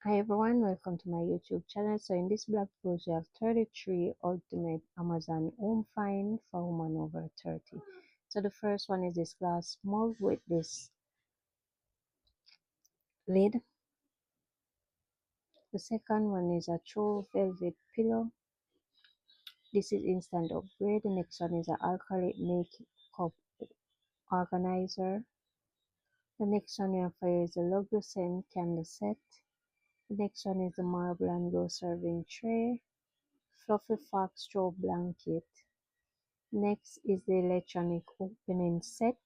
Hi everyone, welcome to my YouTube channel. So in this blog post, we have 33 ultimate Amazon home find for women over 30. So the first one is this glass mug with this lid. The second one is a true velvet pillow. This is instant upgrade. The next one is an alcoholic makeup organizer. The next one we have for you is a Loglucent candle set. The next one is the marble and glow serving tray. Fluffy fox straw blanket. Next is the electronic opening set.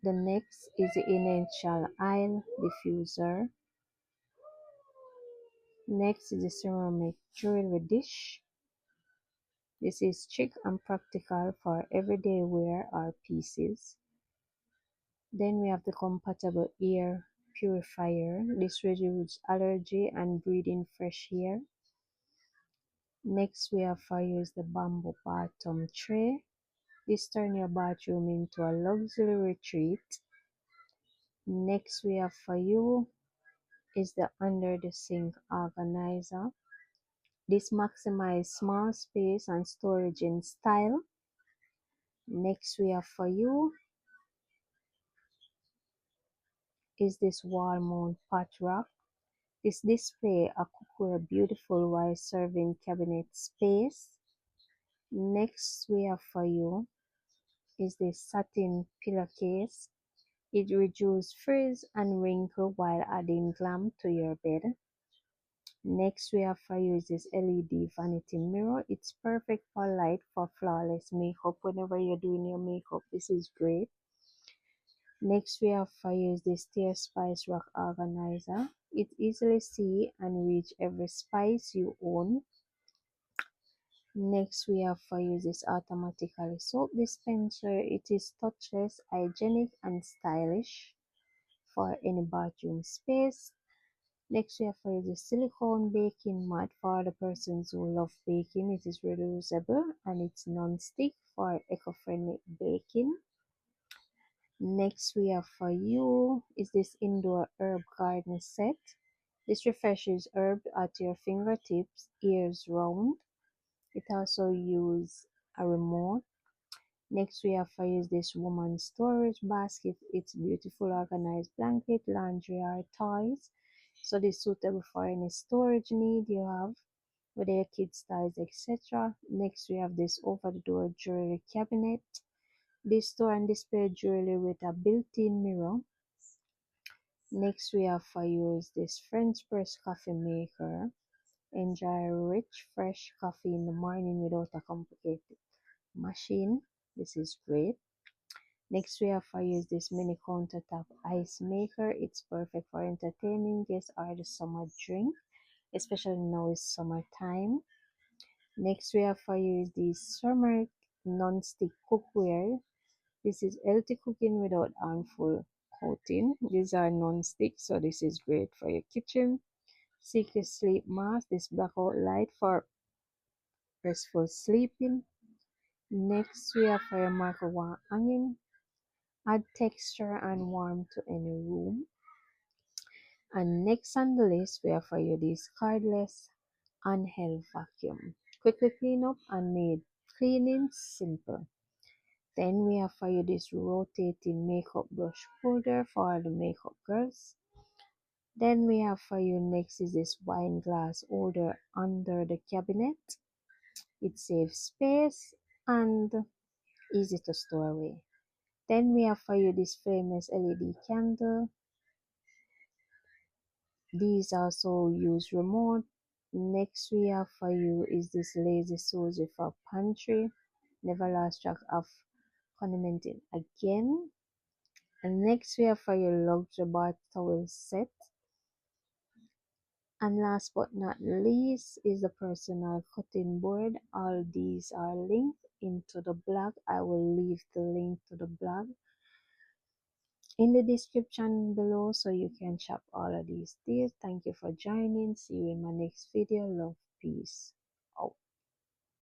The next is the inertial aisle diffuser. Next is the ceramic jewelry dish. This is chic and practical for everyday wear or pieces. Then we have the compatible air purifier. This reduces allergy and breathing fresh air. Next we have for you is the bamboo bottom tray. This turns your bathroom into a luxury retreat. Next we have for you is the under the sink organizer. This maximizes small space and storage in style. Next we have for you is this wall mount pot rack. This display a cookware beautiful while serving cabinet space. Next we have for you is this satin pillowcase. It reduces frizz and wrinkle while adding glam to your bed. Next we have for you is this LED vanity mirror. It's perfect for light for flawless makeup. Whenever you're doing your makeup, this is great. Next we have for you is this Tear Spice Rack Organizer. It easily see and reach every spice you own. Next we have for you is this automatically soap dispenser. It is touchless, hygienic and stylish for any bathroom space. Next we have for you the silicone baking mat for the persons who love baking. It is reusable and it's non-stick for eco-friendly baking. Next we have for you is this indoor herb garden set. This refreshes herb at your fingertips years round. It also uses a remote. Next we have for you is this woman storage basket. It's beautiful organized blanket, laundry or toys. So this is suitable for any storage need you have, whether your kids' toys, etc. Next we have this over the door jewelry cabinet. This store and display jewelry with a built-in mirror. Next we have for you is this French press coffee maker. Enjoy rich fresh coffee in the morning without a complicated machine. This is great. Next we have for you is this mini countertop ice maker. It's perfect for entertaining guests or the summer drink, especially now it's summertime. Next we have for you is the summer non-stick cookware. This is healthy cooking without harmful coating. These are non-stick, so this is great for your kitchen. Secret sleep mask. This blackout light for restful sleeping. Next we have for your microwave hanging. Add texture and warmth to any room. And next on the list, we have for you this cordless handheld vacuum. Quickly clean up and made cleaning simple. Then we have for you this rotating makeup brush holder for the makeup girls. Then we have for you next is this wine glass holder under the cabinet. It saves space and easy to store away. Then we have for you this famous LED candle. These also use remote. Next we have for you is this lazy Susie for pantry. Never lost track of condimenting again. And next we have for your luxury bath towel set. And last but not least is the personal cutting board. All these are linked into the blog. I will leave the link to the blog in the description below so you can shop all of these deals. Thank you for joining. See you in my next video. Love, peace out.